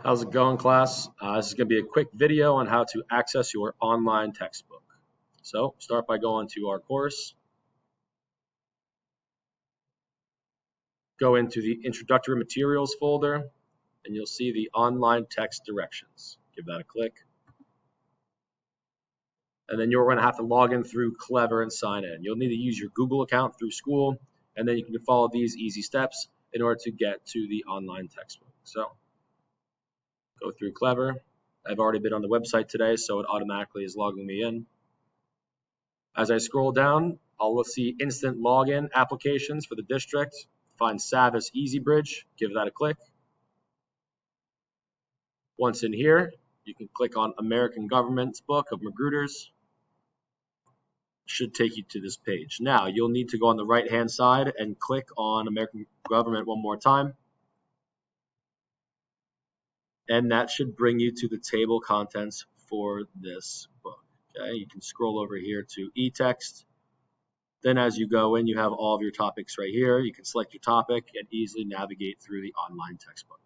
How's it going, class? This is going to be a quick video on how to access your online textbook. So start by going to our course, go into the introductory materials folder, and you'll see the online text directions. Give that a click. And then you're going to have to log in through Clever and sign in. You'll need to use your Google account through school, and then you can follow these easy steps in order to get to the online textbook. So go through Clever. I've already been on the website today, so it automatically is logging me in. As I scroll down, I'll see instant login applications for the district. Find Savvis EasyBridge, give that a click. Once in here, you can click on American Government's Book of Magruders. Should take you to this page. Now, you'll need to go on the right-hand side and click on American Government one more time. And that should bring you to the table of contents for this book. Okay, you can scroll over here to eText. Then as you go in, you have all of your topics right here. You can select your topic and easily navigate through the online textbook.